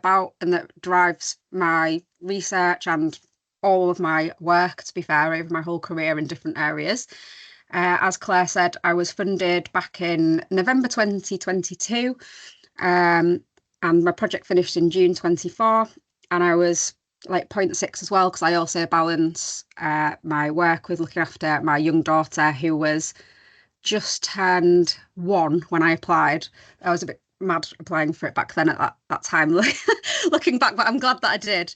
about and that drives my research and all of my work, to be fair, over my whole career in different areas. As Claire said, I was funded back in November 2022, and my project finished in June 24, and I was like 0.6 as well, because I also balance my work with looking after my young daughter, who was just turned 1 when I applied. I was a bit mad applying for it back then at that time, looking back, but I'm glad that I did,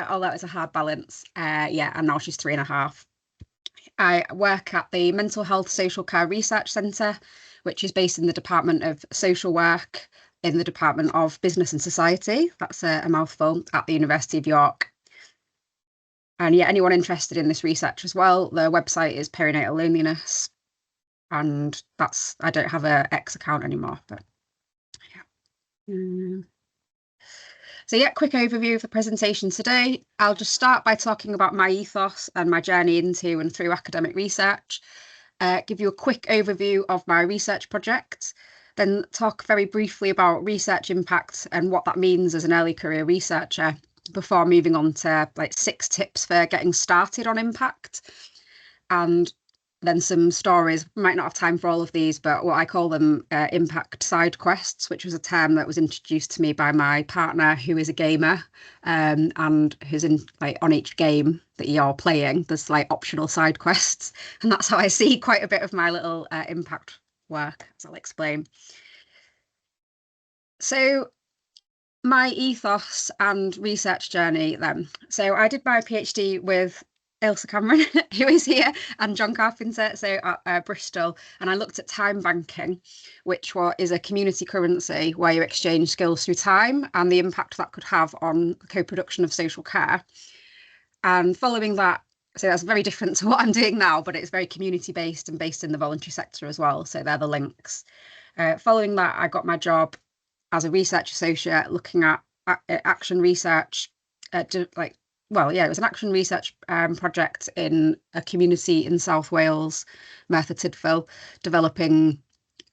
although it was a hard balance. Yeah, and now she's 3.5. I work at the Mental Health Social Care Research Centre, which is based in the Department of Social Work in the Department of Business and Society. That's a mouthful, at the University of York. And yeah, anyone interested in this research as well, the website is Perinatal Loneliness. And that's, I don't have a X account anymore, but yeah. So yeah, quick overview of the presentation today. I'll just start by talking about my ethos and my journey into and through academic research, give you a quick overview of my research project, then talk very briefly about research impact and what that means as an early career researcher, before moving on to like 6 tips for getting started on impact. And then some stories. Might not have time for all of these, but what I call them impact side quests, which was a term that was introduced to me by my partner, who is a gamer, and who's in like on each game that you're playing, there's like optional side quests, and that's how I see quite a bit of my little impact work, as I'll explain. So my ethos and research journey then. So I did my PhD with Ailsa Cameron, who is here, and John Carpenter, so at Bristol, and I looked at time banking, which is a community currency where you exchange skills through time and the impact that could have on the co-production of social care. And following that, so that's very different to what I'm doing now, but it's very community based and based in the voluntary sector as well, so they're the links. Following that, I got my job as a research associate looking at action research, it was an action research project in a community in South Wales, Merthyr Tydfil, developing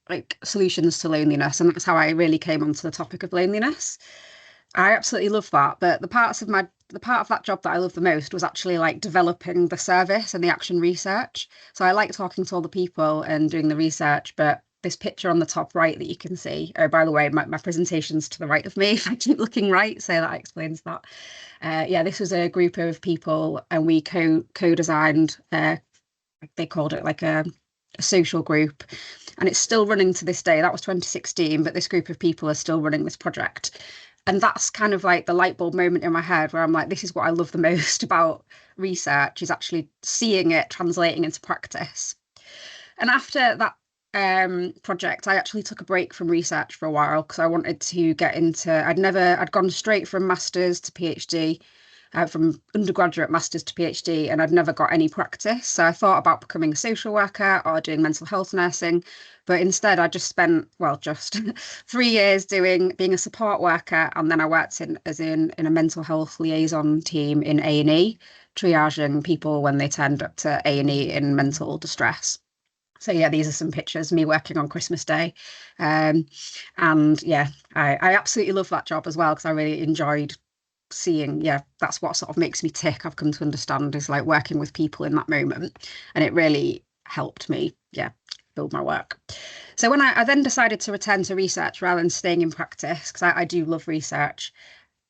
like solutions to loneliness, and that's how I really came onto the topic of loneliness. I absolutely love that, but the part of that job that I loved the most was actually like developing the service and the action research. So I like talking to all the people and doing the research, but this picture on the top right that you can see, oh, by the way, my presentation's to the right of me if I keep looking right, so that explains that. Yeah, this was a group of people, and we co-designed, they called it like a social group, and it's still running to this day. That was 2016, but this group of people are still running this project. And that's kind of like the light bulb moment in my head where I'm like, this is what I love the most about research, is actually seeing it translating into practice. And after that project, I actually took a break from research for a while because I wanted to get into, I'd gone straight from master's to PhD, from undergraduate master's to PhD, and I'd never got any practice. So I thought about becoming a social worker or doing mental health nursing, but instead I just spent, 3 years being a support worker, and then I worked in a mental health liaison team in A&E, triaging people when they turned up to A&E in mental distress. So yeah, these are some pictures of me working on Christmas Day. And yeah, I absolutely love that job as well, because I really enjoyed seeing, that's what sort of makes me tick, I've come to understand, is like working with people in that moment. And it really helped me, build my work. So when I then decided to return to research rather than staying in practice, because I do love research,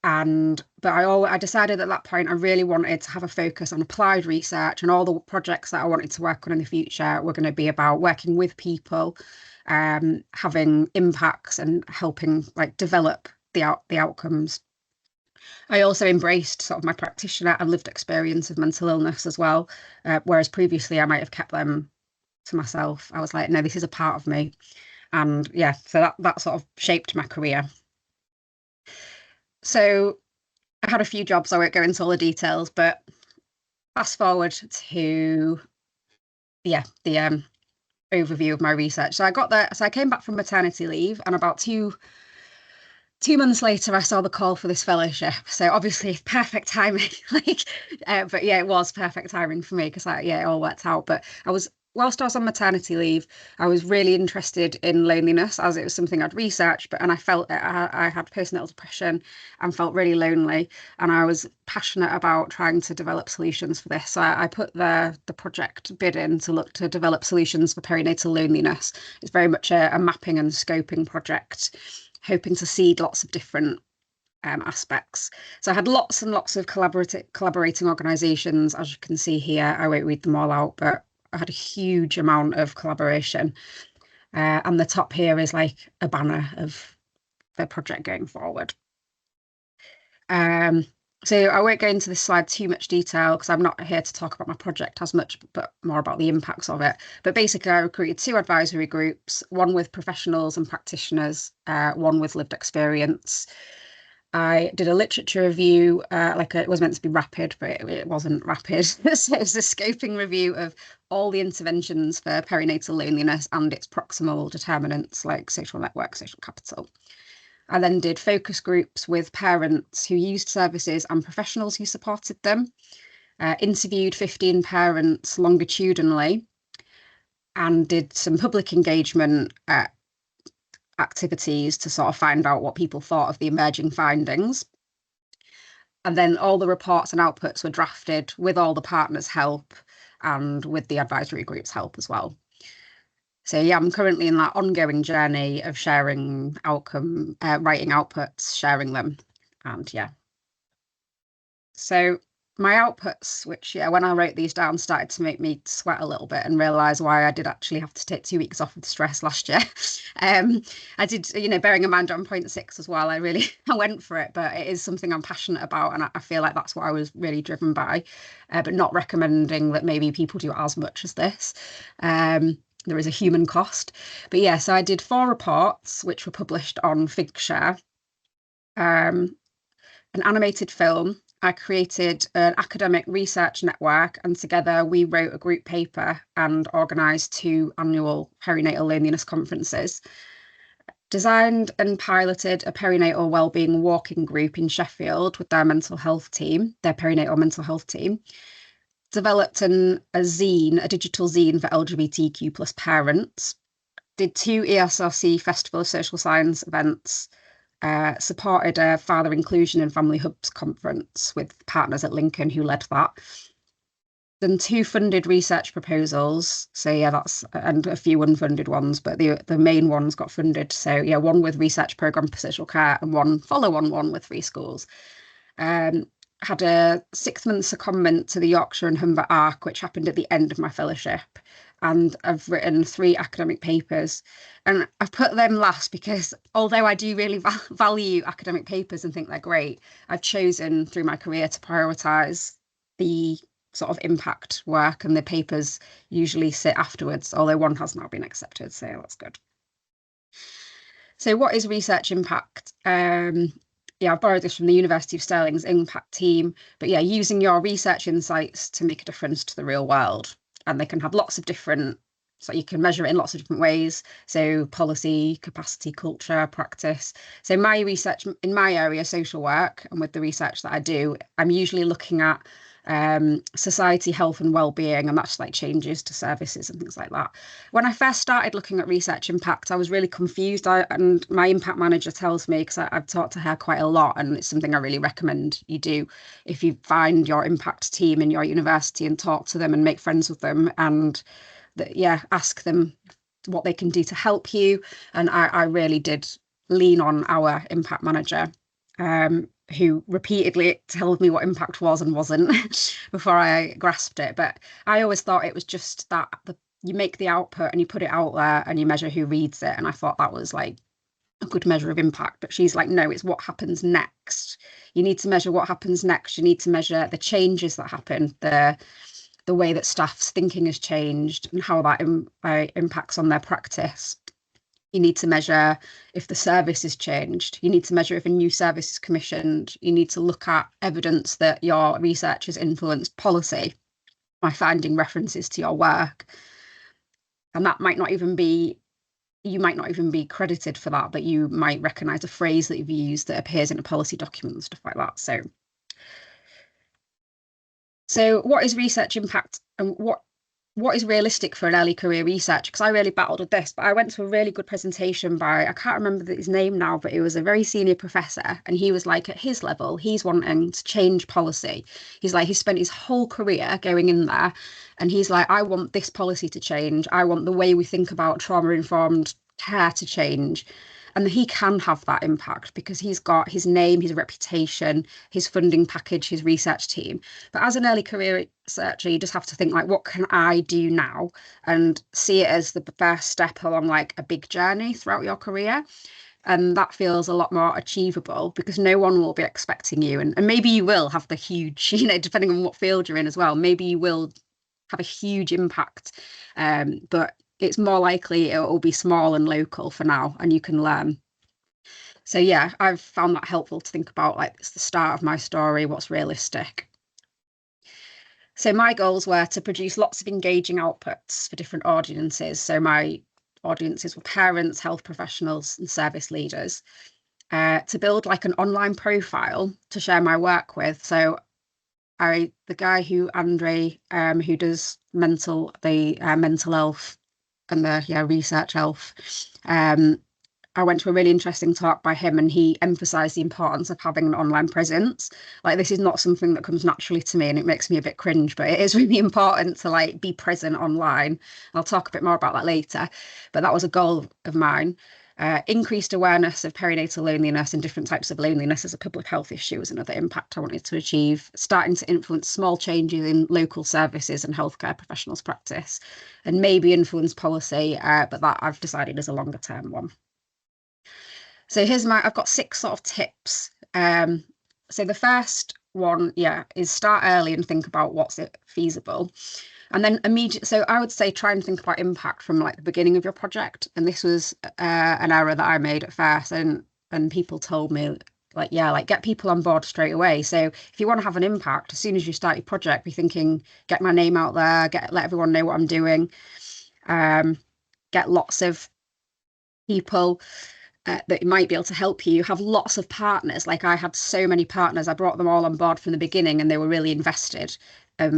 but I decided at that point I really wanted to have a focus on applied research, and all the projects that I wanted to work on in the future were going to be about working with people, having impacts and helping like develop the outcomes. I also embraced sort of my practitioner and lived experience of mental illness as well, whereas previously I might have kept them to myself. I was like, no, this is a part of me. And so that sort of shaped my career. So I had a few jobs, I won't go into all the details, but fast forward to the overview of my research. So I came back from maternity leave, and about two months later I saw the call for this fellowship. So obviously perfect timing, but it was perfect timing for me, because it all worked out. But I was whilst I was on maternity leave, I was really interested in loneliness as it was something I'd researched, but and I felt I had postnatal depression and felt really lonely, and I was passionate about trying to develop solutions for this. So I put the project bid in to look to develop solutions for perinatal loneliness. It's very much a mapping and scoping project, hoping to seed lots of different aspects. So I had lots and lots of collaborating organisations, as you can see here. I won't read them all out, but I had a huge amount of collaboration. And the top here is like a banner of the project going forward. So I won't go into this slide too much detail because I'm not here to talk about my project as much, but more about the impacts of it. But basically, I recruited 2 advisory groups, one with professionals and practitioners, one with lived experience. I did a literature review, it was meant to be rapid, but it wasn't rapid. So it was a scoping review of all the interventions for perinatal loneliness and its proximal determinants like social network, social capital. I then did focus groups with parents who used services and professionals who supported them, interviewed 15 parents longitudinally, and did some public engagement activities to sort of find out what people thought of the emerging findings. And then all the reports and outputs were drafted with all the partners' help and with the advisory group's help as well. So yeah, I'm currently in that ongoing journey of sharing writing outputs, sharing them, and yeah. So my outputs, which when I wrote these down, started to make me sweat a little bit and realise why I did actually have to take 2 weeks off with stress last year. I did, bearing in mind I'm 0.6 as well, I went for it, but it is something I'm passionate about, and I feel like that's what I was really driven by, but not recommending that maybe people do as much as this. There is a human cost. But yeah, so I did 4 reports, which were published on Figshare, an animated film. I created an academic research network, and together we wrote a group paper and organised 2 annual perinatal loneliness conferences. Designed and piloted a perinatal wellbeing walking group in Sheffield with their mental health team, their perinatal mental health team. Developed a zine, a digital zine for LGBTQ plus parents. Did 2 ESRC Festival of Social Science events. Supported a Father Inclusion and Family Hubs conference with partners at Lincoln who led that. Done 2 funded research proposals. So yeah, and a few unfunded ones, but the main ones got funded. So yeah, one with research programme for social care and one follow-on one with 3 schools. Had a 6-month secondment to the Yorkshire and Humber Arc, which happened at the end of my fellowship. And I've written 3 academic papers, and I've put them last because although I do really value academic papers and think they're great, I've chosen through my career to prioritise the sort of impact work, and the papers usually sit afterwards, although one has now been accepted, so that's good. So what is research impact? Yeah, I've borrowed this from the University of Stirling's impact team, but yeah, using your research insights to make a difference to the real world. And they can have lots of different, so you can measure it in lots of different ways. So policy, capacity, culture, practice. So my research in my area, social work, and with the research that I do, I'm usually looking at society, health and well-being, and that's like changes to services and things like that. When I first started looking at research impact, I was really confused, and my impact manager tells me, because I've talked to her quite a lot, and it's something I really recommend you do if you find your impact team in your university and talk to them and make friends with them, and ask them what they can do to help you. And I really did lean on our impact manager, who repeatedly told me what impact was and wasn't before I grasped it. But I always thought it was just that you make the output and you put it out there and you measure who reads it. And I thought that was like a good measure of impact. But she's like, no, it's what happens next. You need to measure what happens next. You need to measure the changes that happen, the way that staff's thinking has changed and how that impacts on their practice. You need to measure if the service has changed. You need to measure if a new service is commissioned. You need to look at evidence that your research has influenced policy by finding references to your work. And that might not even be, you might not even be credited for that, but you might recognise a phrase that you've used that appears in a policy document and stuff like that. So what is research impact, and what what is realistic for an early career researcher? Because I really battled with this, but I went to a really good presentation by, I can't remember his name now, but it was a very senior professor. And he was like, at his level, he's wanting to change policy. He's like, he spent his whole career going in there. And he's like, I want this policy to change. I want the way we think about trauma-informed care to change. And he can have that impact because he's got his name, his reputation, his funding package, his research team. But as an early career researcher, you just have to think like, what can I do now? And see it as the first step along like a big journey throughout your career. And that feels a lot more achievable because no one will be expecting you. And maybe you will have the huge, depending on what field you're in as well, maybe you will have a huge impact. But it's more likely it will be small and local for now, and you can learn. So yeah, I've found that helpful to think about like it's the start of my story, what's realistic. So my goals were to produce lots of engaging outputs for different audiences. So my audiences were parents, health professionals, and service leaders. To build like an online profile to share my work with. So the guy Andre, who does mental health and the research health. I went to a really interesting talk by him, and he emphasized the importance of having an online presence. Like, this is not something that comes naturally to me, and it makes me a bit cringe, but it is really important to like be present online. I'll talk a bit more about that later, but that was a goal of mine. Increased awareness of perinatal loneliness and different types of loneliness as a public health issue was another impact I wanted to achieve. Starting to influence small changes in local services and healthcare professionals' practice, and maybe influence policy, but that I've decided is a longer term one. So I've got 6 sort of tips. So the first one, is start early and think about what's it feasible. And then so I would say try and think about impact from like the beginning of your project. And this was an error that I made at first, and people told me like, get people on board straight away. So if you want to have an impact, as soon as you start your project, be thinking, get my name out there, let everyone know what I'm doing, get lots of people that might be able to help you. Have lots of partners. Like I had so many partners, I brought them all on board from the beginning, and they were really invested.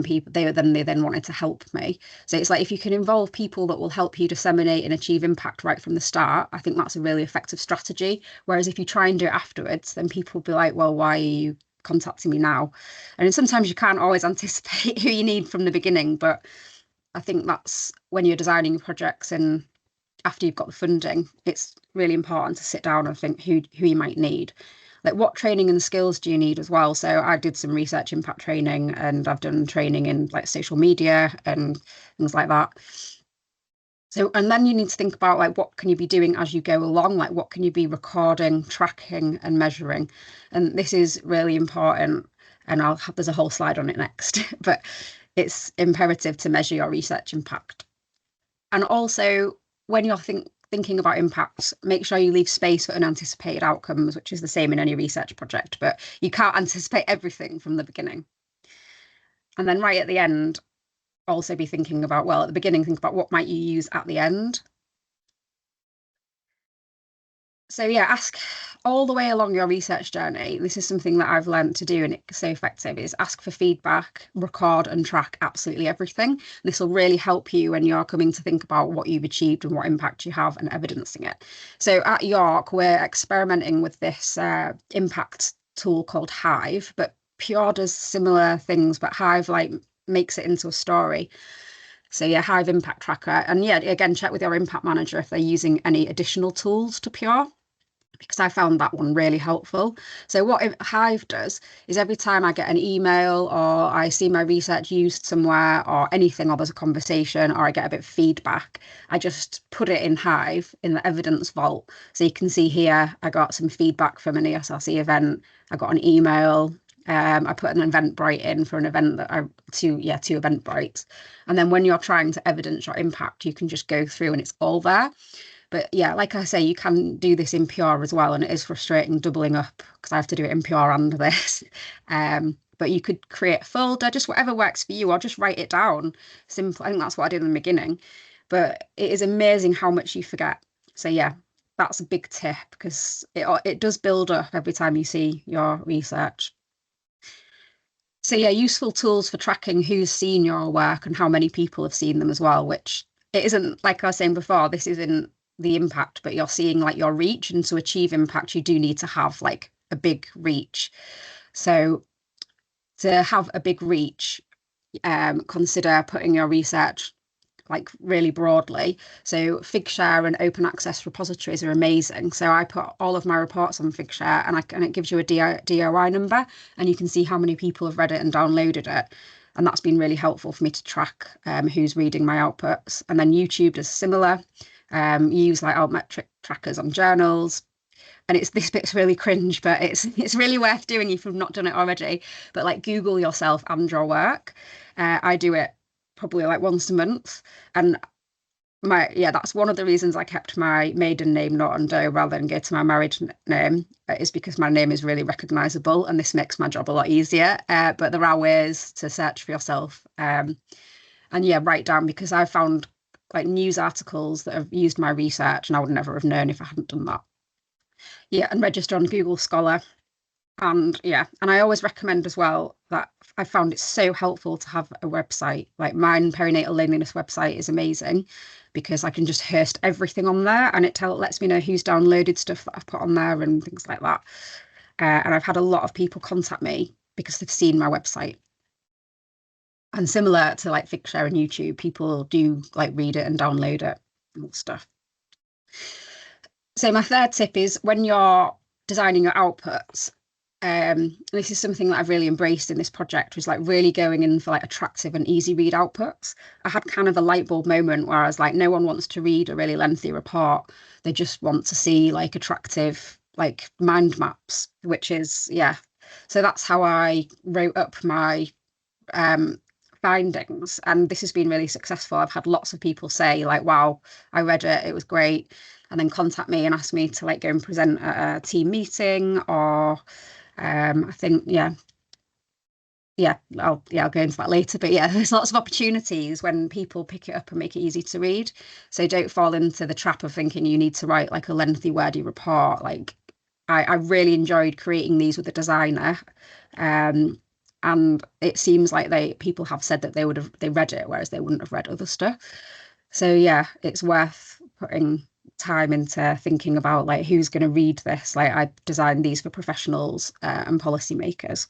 People they then wanted to help me. So it's like if you can involve people that will help you disseminate and achieve impact right from the start, I think that's a really effective strategy. Whereas if you try and do it afterwards, then people will be like, well, why are you contacting me now? And sometimes you can't always anticipate who you need from the beginning, but I think that's when you're designing your projects and after you've got the funding, it's really important to sit down and think who you might need. Like, what training and skills do you need as well? So I did some research impact training, and I've done training in like social media and things like that. So, and then you need to think about like, what can you be doing as you go along? Like, what can you be recording, tracking and measuring? And this is really important. And there's a whole slide on it next, but it's imperative to measure your research impact. And also, when you're thinking about impacts, make sure you leave space for unanticipated outcomes, which is the same in any research project, but you can't anticipate everything from the beginning. And then right at the end, also be thinking about, well, at the beginning, think about what might you use at the end. So ask all the way along your research journey. This is something that I've learned to do, and it's so effective, is ask for feedback, record and track absolutely everything. This will really help you when you're coming to think about what you've achieved and what impact you have and evidencing it. So at York, we're experimenting with this impact tool called Hive, but Pure does similar things, but Hive like makes it into a story. So Hive Impact Tracker. And again, check with your impact manager if they're using any additional tools to Pure, because I found that one really helpful. So what Hive does is every time I get an email or I see my research used somewhere or anything, or there's a conversation or I get a bit of feedback, I just put it in Hive in the evidence vault. So you can see here, I got some feedback from an ESRC event. I got an email. I put an Eventbrite in for an event that two Eventbrites. And then when you're trying to evidence your impact, you can just go through and it's all there. But like I say, you can do this in Pure as well, and it is frustrating doubling up because I have to do it in Pure and this. But you could create a folder, just whatever works for you, or just write it down. Simple. I think that's what I did in the beginning. But it is amazing how much you forget. So that's a big tip, because it does build up every time you see your research. So yeah, useful tools for tracking who's seen your work and how many people have seen them as well, which it isn't like I was saying before, this isn't the impact, but you're seeing like your reach. And to achieve impact, you do need to have like a big reach. So to have a big reach, consider putting your research like really broadly. So Figshare and open access repositories are amazing. So I put all of my reports on Figshare and it gives you a DOI number and you can see how many people have read it and downloaded it. And that's been really helpful for me to track who's reading my outputs. And then YouTube does similar. Use like altmetric trackers on journals. And it's this bit's really cringe, but it's really worth doing if you've not done it already. But like Google yourself and your work. I do it probably like once a month. And that's one of the reasons I kept my maiden name Naughton-Doe rather than go to my married name, is because my name is really recognizable and this makes my job a lot easier. But there are ways to search for yourself. And yeah, write down, because I found like news articles that have used my research and I would never have known if I hadn't done that. Yeah, and register on Google Scholar. And yeah, and I always recommend as well that I found it so helpful to have a website. Like mine, Perinatal Loneliness website is amazing because I can just host everything on there and it lets me know who's downloaded stuff that I've put on there and things like that. And I've had a lot of people contact me because they've seen my website. And similar to like Figshare and YouTube, people do like read it and download it and stuff. So my third tip is when you're designing your outputs, this is something that I've really embraced in this project, was like really going in for like attractive and easy read outputs. I had kind of a light bulb moment where I was like, no one wants to read a really lengthy report. They just want to see like attractive like mind maps, which is, yeah. So that's how I wrote up my findings. And this has been really successful. I've had lots of people say like, wow, I read it, it was great. And then contact me and ask me to like go and present at a team meeting or I think, I'll go into that later. But yeah, there's lots of opportunities when people pick it up and make it easy to read. So don't fall into the trap of thinking you need to write like a lengthy, wordy report. Like I really enjoyed creating these with a designer. And it seems like people have said that they read it, whereas they wouldn't have read other stuff. So yeah, it's worth putting time into thinking about like who's going to read this. Like I designed these for professionals and policymakers.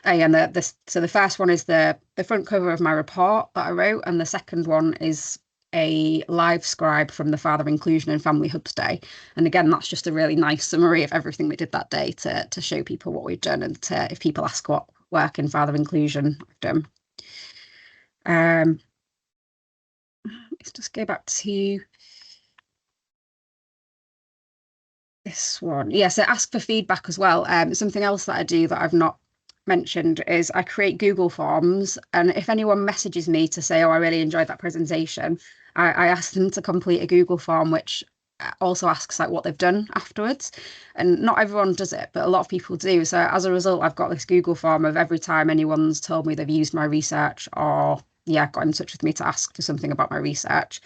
And the first one is the front cover of my report that I wrote, and the second one is a live scribe from the Father Inclusion and Family Hubs Day. And again, that's just a really nice summary of everything we did that day to show people what we've done, and if people ask what work in father inclusion I've done. Let's just go back to this one. Yeah, so ask for feedback as well. Something else that I do that I've not mentioned is I create Google Forms, and if anyone messages me to say, oh, I really enjoyed that presentation, I ask them to complete a Google form, which also asks like what they've done afterwards. And not everyone does it, but a lot of people do. So as a result, I've got this Google form of every time anyone's told me they've used my research or got in touch with me to ask for something about my research.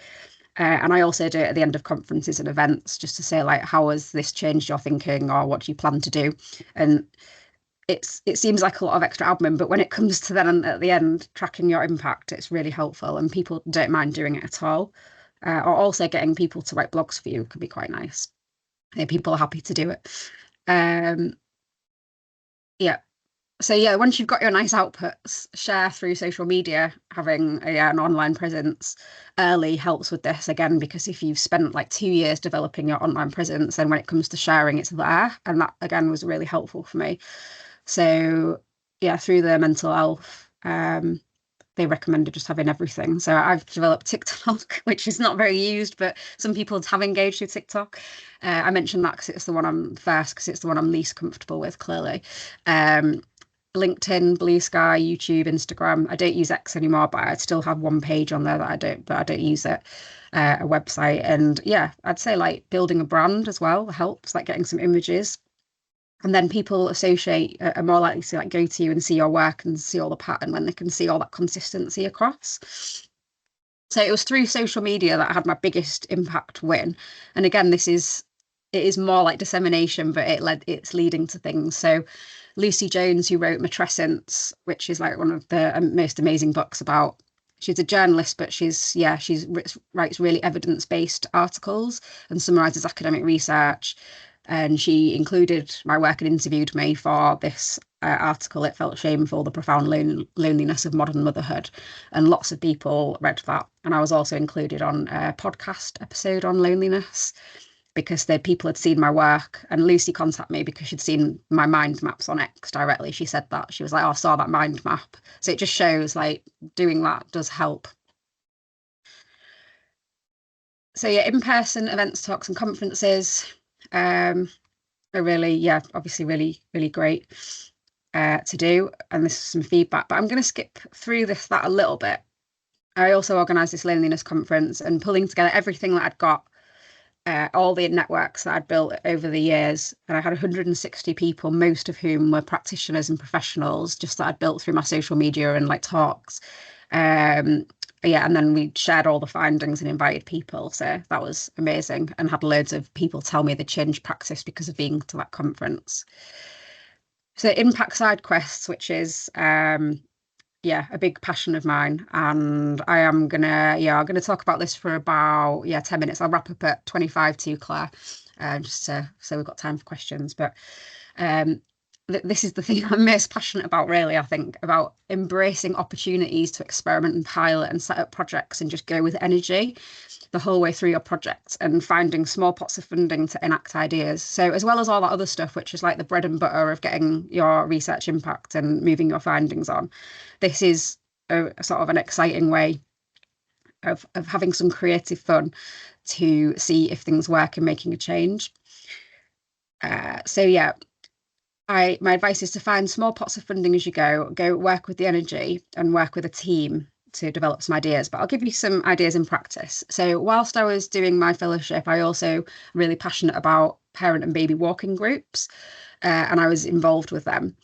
And I also do it at the end of conferences and events just to say like, how has this changed your thinking, or what do you plan to do? And it seems like a lot of extra admin, but when it comes to then at the end tracking your impact, it's really helpful and people don't mind doing it at all. Or also getting people to write blogs for you can be quite nice. People are happy to do it. So yeah, once you've got your nice outputs, share through social media. Having an online presence early helps with this again, because if you've spent like 2 years developing your online presence, then when it comes to sharing, it's there. And that again was really helpful for me. So yeah, through the mental health, they recommended just having everything. So I've developed TikTok, which is not very used, but some people have engaged with TikTok. I mentioned that because it's the one because it's the one I'm least comfortable with, clearly. LinkedIn, Blue Sky, YouTube, Instagram. I don't use X anymore, but I still have one page on there that I don't use it. A website. And yeah, I'd say like building a brand as well helps, like getting some images. And then people are more likely to like go to you and see your work and see all the pattern when they can see all that consistency across. So it was through social media that I had my biggest impact win. And again, this is it is more like dissemination, but it's leading to things. So Lucy Jones, who wrote Matrescence, which is like one of the most amazing books about. She's a journalist, but she writes really evidence-based articles and summarizes academic research. And she included my work and interviewed me for this article. It felt shameful, the profound loneliness of modern motherhood, and lots of people read that. And I was also included on a podcast episode on loneliness because people had seen my work, and Lucy contacted me because she'd seen my mind maps on X directly. She said that. She was like, oh, I saw that mind map. So it just shows like doing that does help. So yeah, in-person events, talks and conferences are really, yeah, obviously really great to do. And this is some feedback, but I'm going to skip through that a little bit. I also organised this loneliness conference, and pulling together everything that I'd got, all the networks that I'd built over the years. And I had 160 people, most of whom were practitioners and professionals, just that I'd built through my social media and like talks. Yeah, and then we shared all the findings and invited people. So that was amazing, and had loads of people tell me they changed practice because of being to that conference. So impact side quests, which is yeah, a big passion of mine, and I'm gonna talk about this for about 10 minutes. I'll wrap up at 25 to Claire, just so we've got time for questions. But this is the thing I'm most passionate about, really. I think about embracing opportunities to experiment and pilot and set up projects and just go with energy the whole way through your project, and finding small pots of funding to enact ideas. So as well as all that other stuff, which is like the bread and butter of getting your research impact and moving your findings on, this is a sort of an exciting way of having some creative fun to see if things work and making a change. So yeah, my advice is to find small pots of funding as you go work with the energy and work with a team to develop some ideas. But I'll give you some ideas in practice. So whilst I was doing my fellowship, I also really passionate about parent and baby walking groups, and I was involved with them.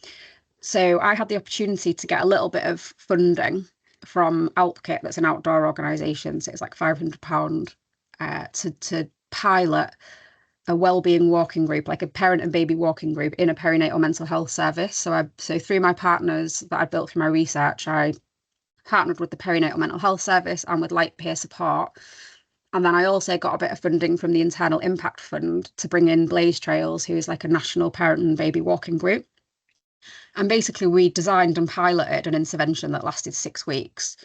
So I had the opportunity to get a little bit of funding from AlpKit, that's an outdoor organisation. So it's like £500 to pilot a wellbeing walking group, like a parent and baby walking group in a perinatal mental health service. So through my partners that I built through my research, I partnered with the Perinatal Mental Health Service and with Light Peer Support. And then I also got a bit of funding from the Internal Impact Fund to bring in Blaze Trails, who is like a national parent and baby walking group. And basically we designed and piloted an intervention that lasted 6 weeks.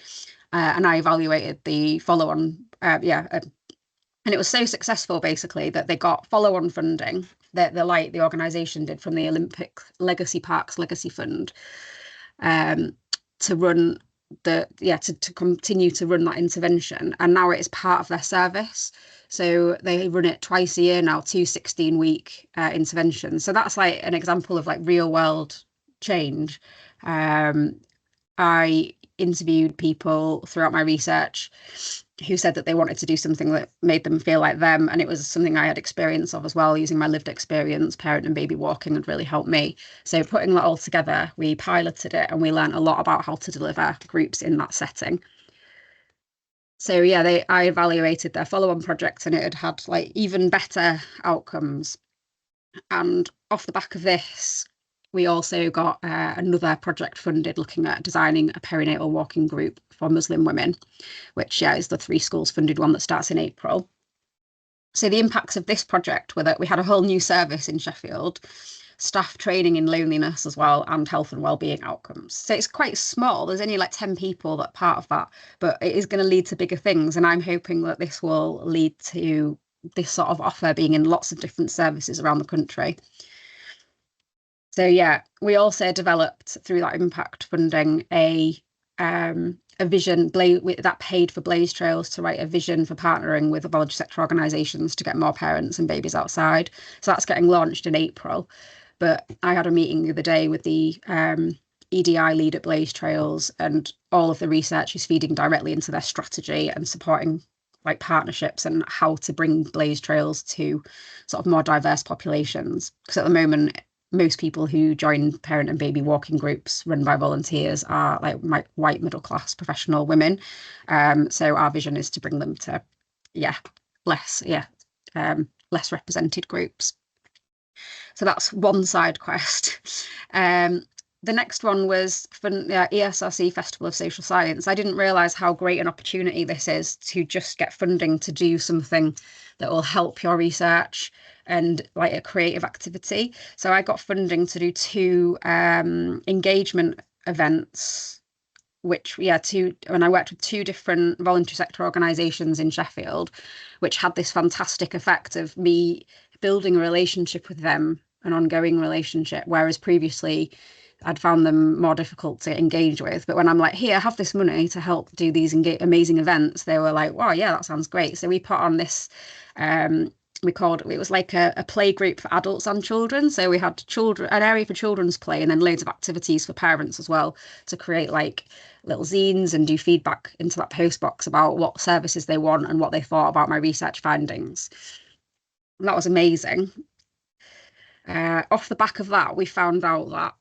And I evaluated the follow-on, and it was so successful basically that they got follow-on funding that the organisation did from the Olympic Legacy Parks Legacy Fund, to run to continue to run that intervention. And now it is part of their service. So they run it twice a year now, 2 16-week interventions. So that's like an example of like real world change. I interviewed people throughout my research who said that they wanted to do something that made them feel like them. And it was something I had experience of as well, using my lived experience. Parent and baby walking had really helped me. So putting that all together, we piloted it and we learned a lot about how to deliver groups in that setting. So yeah, I evaluated their follow-on project, and it had like even better outcomes. And off the back of this, we also got another project funded looking at designing a perinatal walking group for Muslim women, which is the 3 schools funded one that starts in April. So the impacts of this project were that we had a whole new service in Sheffield, staff training in loneliness as well, and health and wellbeing outcomes. So it's quite small. There's only like 10 people that are part of that, but it is going to lead to bigger things. And I'm hoping that this will lead to this sort of offer being in lots of different services around the country. So yeah, we also developed through that impact funding a vision that paid for Blaze Trails to write a vision for partnering with voluntary sector organisations to get more parents and babies outside. So that's getting launched in April. But I had a meeting the other day with the EDI lead at Blaze Trails, and all of the research is feeding directly into their strategy and supporting like partnerships and how to bring Blaze Trails to sort of more diverse populations. Because at the moment, most people who join parent and baby walking groups run by volunteers are like white middle class professional women. So our vision is to bring them to less less represented groups. So that's one side quest. The next one was ESRC Festival of Social Science. I didn't realise how great an opportunity this is to just get funding to do something that will help your research and like a creative activity. So I got funding to do 2 engagement events, and I worked with 2 different voluntary sector organisations in Sheffield, which had this fantastic effect of me building a relationship with them, an ongoing relationship, whereas previously I'd found them more difficult to engage with. But when I'm like, here, have this money to help do these amazing events, they were like, wow, yeah, that sounds great. So we put on this, it was like a play group for adults and children. So we had an area for children's play, and then loads of activities for parents as well, to create like little zines and do feedback into that post box about what services they want and what they thought about my research findings. And that was amazing. Off the back of that, we found out that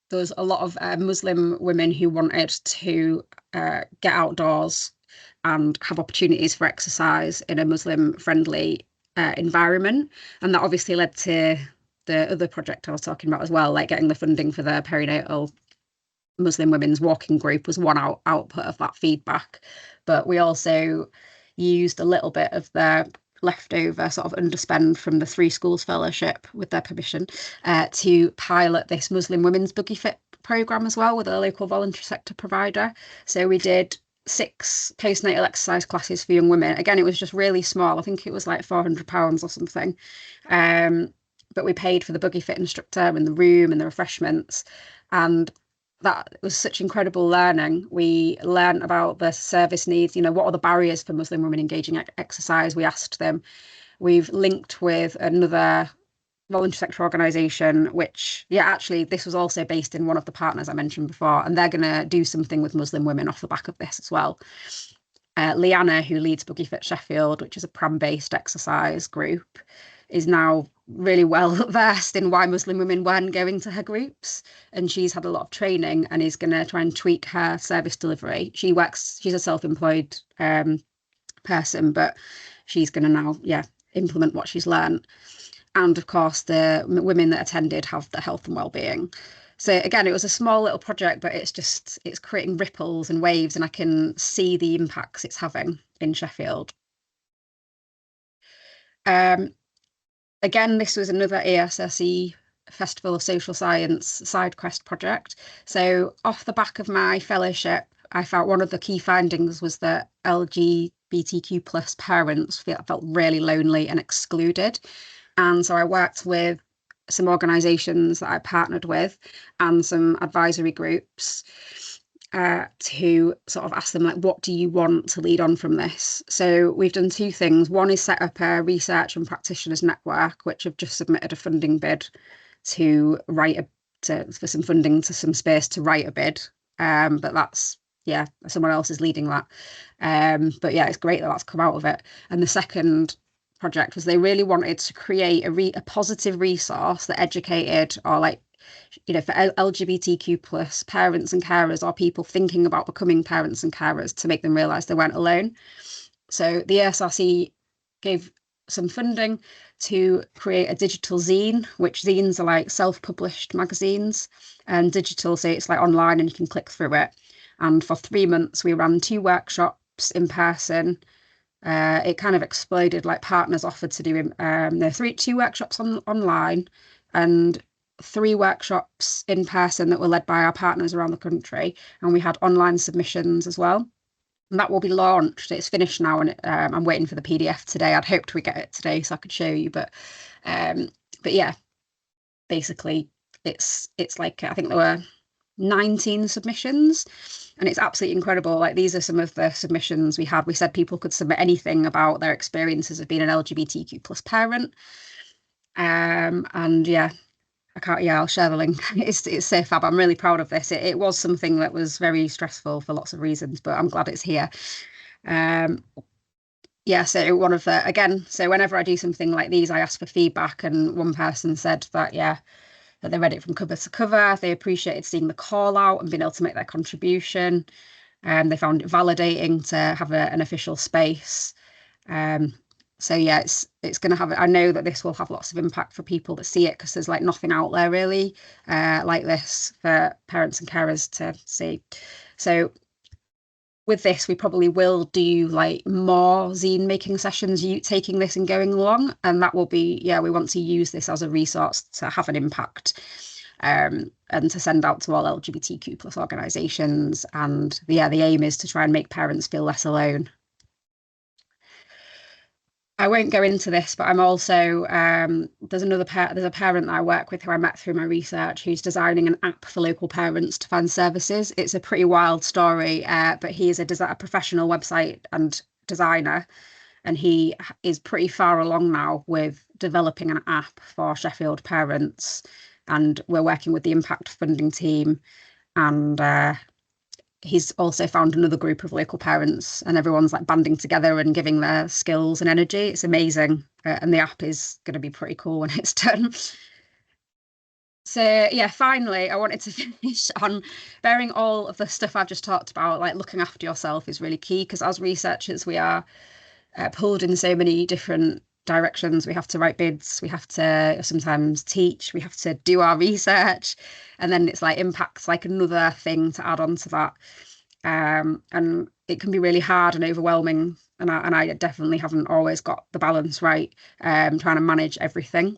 there was a lot of Muslim women who wanted to get outdoors and have opportunities for exercise in a Muslim-friendly environment. And that obviously led to the other project I was talking about as well, like getting the funding for the Perinatal Muslim Women's Walking Group was one output of that feedback. But we also used a little bit of the leftover sort of underspend from the 3 Schools Fellowship, with their permission, to pilot this Muslim Women's Buggy Fit programme as well with a local voluntary sector provider. So we did 6 postnatal exercise classes for young women. Again, it was just really small. I think it was like £400 or something. But we paid for the buggy fit instructor and the room and the refreshments. And that was such incredible learning. We learned about the service needs, what are the barriers for Muslim women engaging exercise? We asked them. We've linked with another voluntary sector organisation, which, actually, this was also based in one of the partners I mentioned before, and they're going to do something with Muslim women off the back of this as well. Leanna, who leads Buggy Fit Sheffield, which is a pram-based exercise group, is now really well versed in why Muslim women weren't going to her groups, and she's had a lot of training and is going to try and tweak her service delivery. She's a self-employed person, but she's going to now implement what she's learned. And of course the women that attended have the health and well-being. So again, it was a small little project, but it's creating ripples and waves, and I can see the impacts it's having in Sheffield. Again, this was another ESRC Festival of Social Science side quest project. So off the back of my fellowship, I found one of the key findings was that LGBTQ plus parents felt really lonely and excluded. And so I worked with some organisations that I partnered with and some advisory groups to sort of ask them, like, what do you want to lead on from this? So we've done 2 things. One is set up a research and practitioners network, which have just submitted a funding bid to for some funding to some space to write a bid. But that's, someone else is leading that. But it's great that that's come out of it. And the second project was they really wanted to create a positive resource that educated, or for LGBTQ plus parents and carers, or people thinking about becoming parents and carers, to make them realise they weren't alone. So the ESRC gave some funding to create a digital zine, which zines are like self-published magazines, and digital, so it's like online and you can click through it. And for 3 months we ran 2 workshops in person. It kind of exploded, like partners offered to do 2 workshops online and 3 workshops in person that were led by our partners around the country, and we had online submissions as well. And that will be launched. It's finished now, and I'm waiting for the PDF today. I'd hoped we get it today so I could show you, but basically it's like, I think there were 19 submissions, and it's absolutely incredible. Like, these are some of the submissions we had. We said people could submit anything about their experiences of being an LGBTQ plus parent. I'll share the link. It's so fab. I'm really proud of this. It was something that was very stressful for lots of reasons, but I'm glad it's here. So one of the, again, so whenever I do something like these, I ask for feedback, and one person said that, that they read it from cover to cover. They appreciated seeing the call out and being able to make their contribution. They found it validating to have an official space. So yeah, it's going to have, I know that this will have lots of impact for people that see it, because there's like nothing out there really like this for parents and carers to see. So with this, we probably will do like more zine making sessions, you taking this and going along, and that will be, yeah, we want to use this as a resource to have an impact, and to send out to all LGBTQ plus organisations. And yeah, the aim is to try and make parents feel less alone. I won't go into this, but I'm also there's a parent that I work with who I met through my research, who's designing an app for local parents to find services. It's a pretty wild story, but he is a professional website and designer, and he is pretty far along now with developing an app for Sheffield parents. And we're working with the impact funding team, and he's also found another group of local parents, and everyone's like banding together and giving their skills and energy. It's amazing. And the app is going to be pretty cool when it's done. So yeah, finally, I wanted to finish on bearing all of the stuff I've just talked about, like looking after yourself is really key, because as researchers, we are pulled in so many different directions. We have to write bids, we have to sometimes teach, we have to do our research, and then it's like impacts like another thing to add on to that. And it can be really hard and overwhelming, and I definitely haven't always got the balance right, trying to manage everything.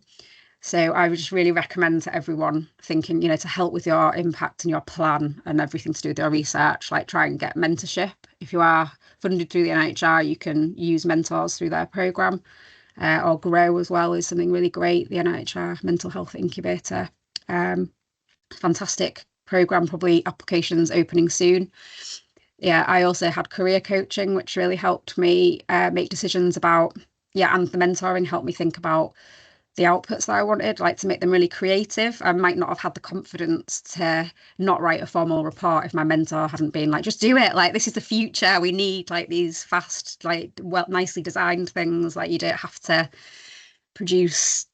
So I would just really recommend to everyone thinking, to help with your impact and your plan and everything to do with your research, like try and get mentorship. If you are funded through the NIHR, you can use mentors through their programme, or Grow as well is something really great, the NIHR Mental Health Incubator. Fantastic programme, probably applications opening soon. Yeah, I also had career coaching, which really helped me make decisions about, and the mentoring helped me think about the outputs that I wanted, like to make them really creative. I might not have had the confidence to not write a formal report if my mentor hadn't been like, just do it. Like, this is the future. We need like these fast, like well, nicely designed things. Like, you don't have to produce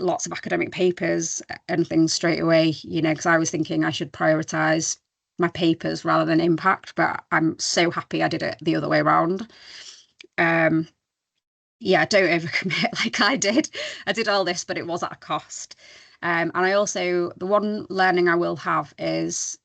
lots of academic papers and things straight away, because I was thinking I should prioritize my papers rather than impact, but I'm so happy I did it the other way around. Yeah, don't overcommit like I did. I did all this, but it was at a cost. And I also, the one learning I will have is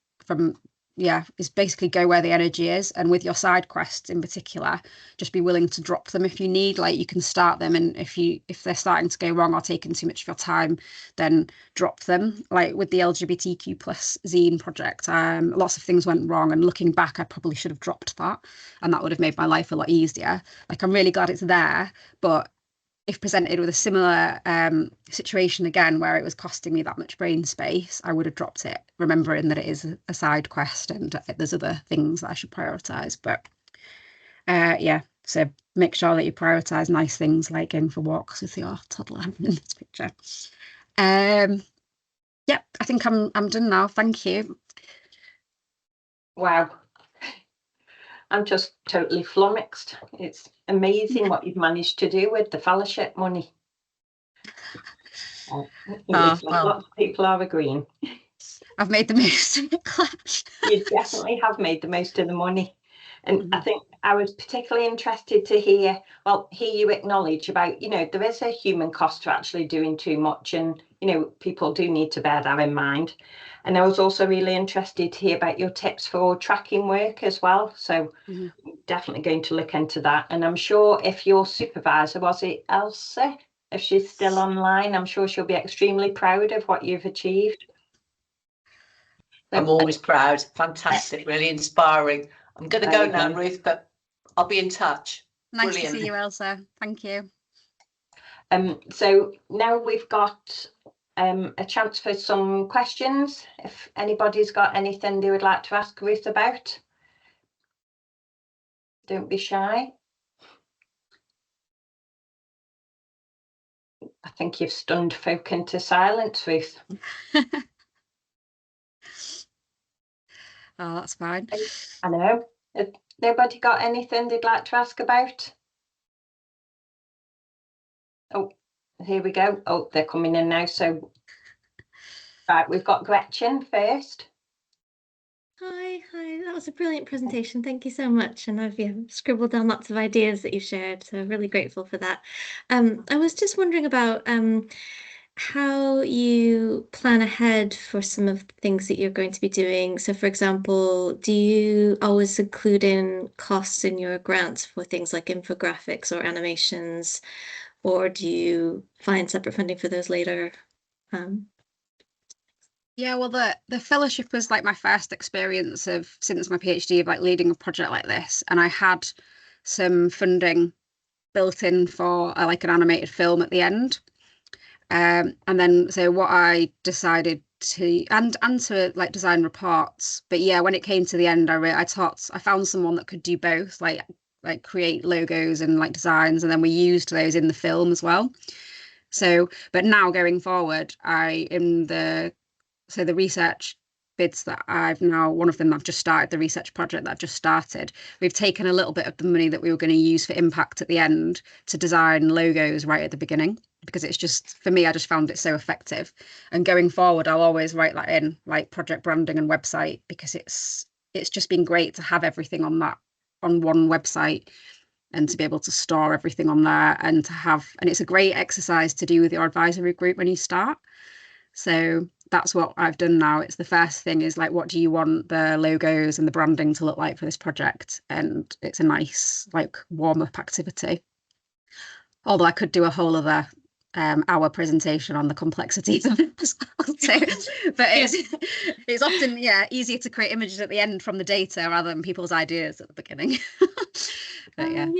is basically go where the energy is. And with your side quests in particular, just be willing to drop them if you need. Like, you can start them, and if they're starting to go wrong or taking too much of your time, then drop them. Like with the LGBTQ plus zine project, lots of things went wrong, and looking back, I probably should have dropped that, and that would have made my life a lot easier. Like, I'm really glad it's there, but if presented with a similar situation again where it was costing me that much brain space, I would have dropped it, remembering that it is a side quest and there's other things that I should prioritise. But so make sure that you prioritise nice things like going for walks with your toddler in this picture. I think I'm done now. Thank you. Wow. I'm just totally flummoxed. It's amazing what you've managed to do with the fellowship money. Lots of people are agreeing. I've made the most of it. You definitely have made the most of the money. And I think I was particularly interested to hear you acknowledge about, there is a human cost to actually doing too much, and, people do need to bear that in mind. And I was also really interested to hear about your tips for tracking work as well. So definitely going to look into that. And I'm sure if your supervisor, was it Elsa, if she's still online, I'm sure she'll be extremely proud of what you've achieved. I'm always proud. Fantastic, really inspiring. I'm going to go now, Ruth, but I'll be in touch. Nice to see you, Elsa. Thank you. So now we've got a chance for some questions. If anybody's got anything they would like to ask Ruth about, don't be shy. I think you've stunned folk into silence, Ruth. Oh, that's fine. I know. Has nobody got anything they'd like to ask about? Oh, here we go. Oh, they're coming in now. So, right, we've got Gretchen first. Hi, that was a brilliant presentation. Thank you so much. And I've scribbled down lots of ideas that you shared, so really grateful for that. I was just wondering about how you plan ahead for some of the things that you're going to be doing. So, for example, do you always include in costs in your grants for things like infographics or animations, or do you find separate funding for those later? Yeah, well, the fellowship was like my first experience of since my PhD of like leading a project like this, and I had some funding built in for like an animated film at the end. And then so what I decided to and to like design reports. But yeah, when it came to the end, I found someone that could do both, like create logos and like designs, and then we used those in the film as well. So, but now going forward, the research bids that one of them I've just started, the research project that I've just started, we've taken a little bit of the money that we were going to use for impact at the end to design logos right at the beginning, because it's just, for me, I just found it so effective. And going forward, I'll always write that in, like project branding and website, because it's just been great to have everything on one website and to be able to store everything on there, and it's a great exercise to do with your advisory group when you start. So that's what I've done now. It's the first thing is like, what do you want the logos and the branding to look like for this project? And it's a nice, like, warm-up activity. Although I could do a whole other hour presentation on the complexities of it as well too. But it's often, easier to create images at the end from the data rather than people's ideas at the beginning. But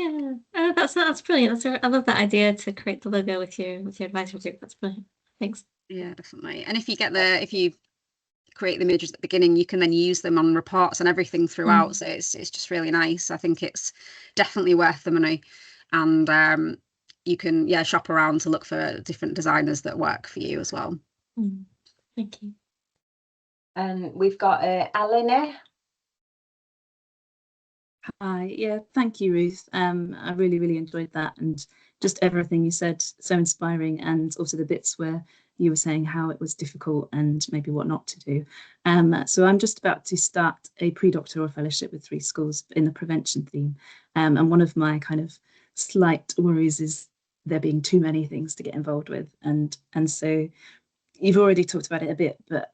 that's brilliant. I love that idea to create the logo with your advisory group. That's brilliant. Thanks. Yeah, definitely. And if you create the images at the beginning, you can then use them on reports and everything throughout. So it's just really nice. I think it's definitely worth the money. And you can shop around to look for different designers that work for you as well. Thank you. And we've got Alina. Hi, thank you, Ruth. I really enjoyed that, and just everything you said, so inspiring, and also the bits where you were saying how it was difficult and maybe what not to do. So I'm just about to start a pre-doctoral fellowship with 3 schools in the prevention theme. And one of my kind of slight worries is there being too many things to get involved with. And so you've already talked about it a bit, but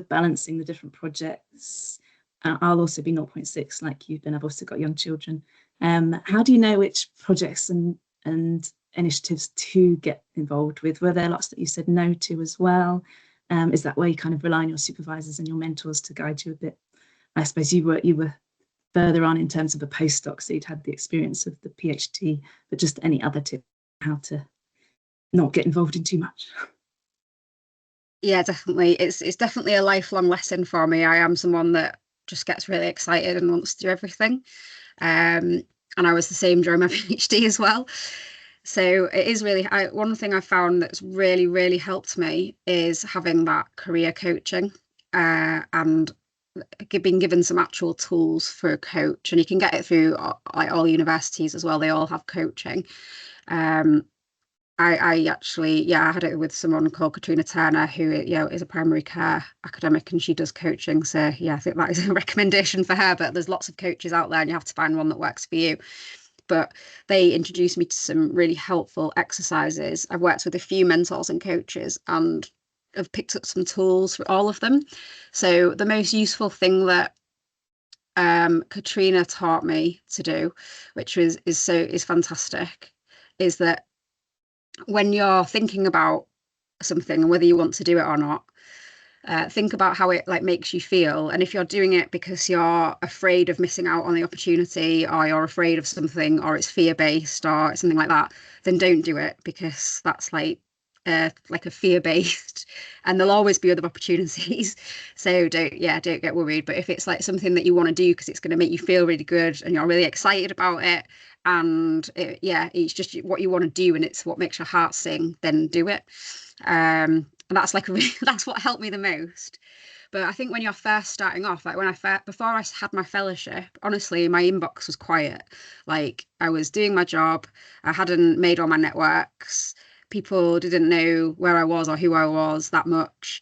balancing the different projects. I'll also be 0.6 like you've been. I've also got young children. How do you know which projects and initiatives to get involved with? Were there lots that you said no to as well? Is that where you kind of rely on your supervisors and your mentors to guide you a bit? I suppose you were further on in terms of a postdoc, so you'd had the experience of the PhD, but just any other tip how to not get involved in too much? Yeah, definitely. It's definitely a lifelong lesson for me. I am someone that just gets really excited and wants to do everything. And I was the same during my PhD as well. So it is really, one thing I found that's really helped me is having that career coaching and being given some actual tools for a coach. And you can get it through like all universities as well. They all have coaching. I actually, I had it with someone called Katrina Turner, who is a primary care academic, and she does coaching. So I think that is a recommendation for her. But there's lots of coaches out there, and you have to find one that works for you. But they introduced me to some really helpful exercises. I've worked with a few mentors and coaches, and I've picked up some tools for all of them. So the most useful thing that Katrina taught me to do, which is fantastic, is that when you're thinking about something and whether you want to do it or not, think about how it like makes you feel. And if you're doing it because you're afraid of missing out on the opportunity, or you're afraid of something, or it's fear-based or something like that, then don't do it, because that's like a fear-based, and there'll always be other opportunities. So don't get worried. But if it's like something that you want to do because it's going to make you feel really good and you're really excited about it, and it's just what you want to do and it's what makes your heart sing, then do it. And that's that's what helped me the most. But I think when you're first starting off, like before I had my fellowship, honestly, my inbox was quiet. Like, I was doing my job, I hadn't made all my networks, people didn't know where I was or who I was that much.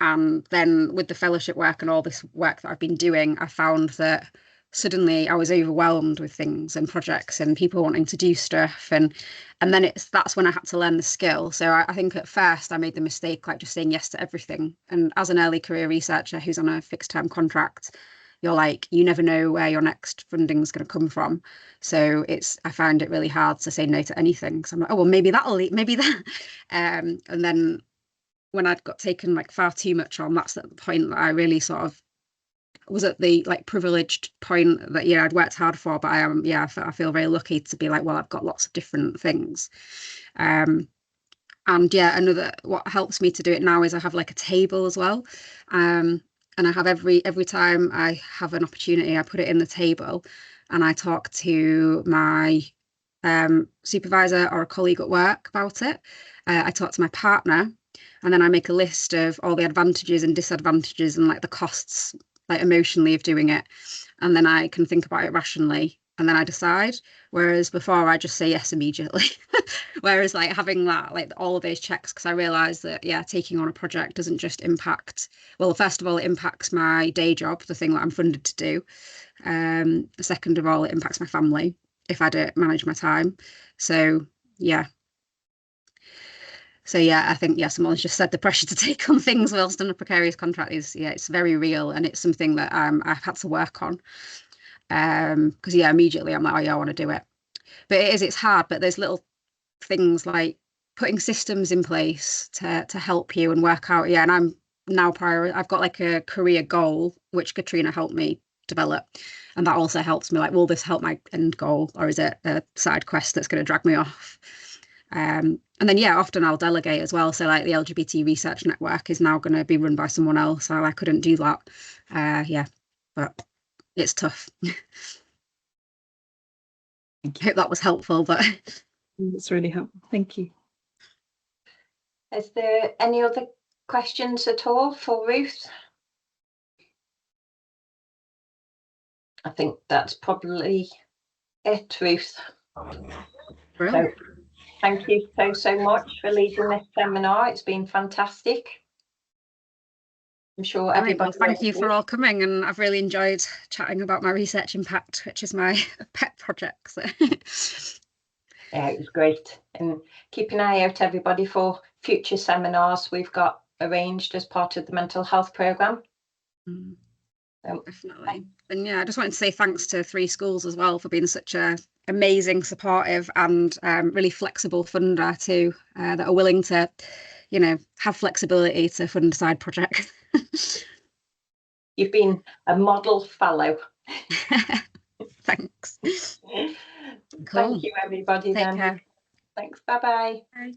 And then with the fellowship work and all this work that I've been doing, I found that suddenly I was overwhelmed with things and projects and people wanting to do stuff, and then that's when I had to learn the skill. So I think at first I made the mistake like just saying yes to everything. And as an early career researcher who's on a fixed term contract, you're like, you never know where your next funding is going to come from. So I find it really hard to say no to anything. So I'm like, oh well, maybe maybe that. And then when I'd got taken like far too much on, that's at the point that I really sort of was at the like privileged point that I'd worked hard for, but I feel very lucky to be like, well, I've got lots of different things. And what helps me to do it now is I have like a table as well. And I have every time I have an opportunity, I put it in the table and I talk to my supervisor or a colleague at work about it. I talk to my partner, and then I make a list of all the advantages and disadvantages and like the costs, like emotionally, of doing it, and then I can think about it rationally, and then I decide. Whereas before I just say yes immediately. Whereas like having that, like all of those checks, because I realized that taking on a project doesn't just impact, well, first of all, it impacts my day job, the thing that I'm funded to do. Second of all, it impacts my family if I don't manage my time. So I think someone's just said the pressure to take on things whilst on a precarious contract is it's very real, and it's something that I've had to work on. Because immediately I'm like, oh yeah, I want to do it. But it's hard. But there's little things like putting systems in place to help you and work out. And I'm now I've got like a career goal which Katrina helped me develop, and that also helps me. Like, will this help my end goal, or is it a side quest that's going to drag me off? And then often I'll delegate as well. So like the LGBT research network is now going to be run by someone else, so I couldn't do that. But it's tough. I hope that was helpful, but it's really helpful. Thank you. Is there any other questions at all for Ruth? I think that's probably it, Ruth. So, thank you so much for leading this seminar. It's been fantastic. I'm sure everybody. Thank you for all coming, and I've really enjoyed chatting about my research impact, which is my pet project. So. Yeah, it was great. And keep an eye out, everybody, for future seminars we've got arranged as part of the mental health programme. Definitely. And I just wanted to say thanks to 3 schools as well for being such a amazing, supportive and really flexible funder too, that are willing to have flexibility to fund side projects. You've been a model fellow. Thanks. Cool. Thank you, everybody. Take care. Thanks. Bye-bye. Bye.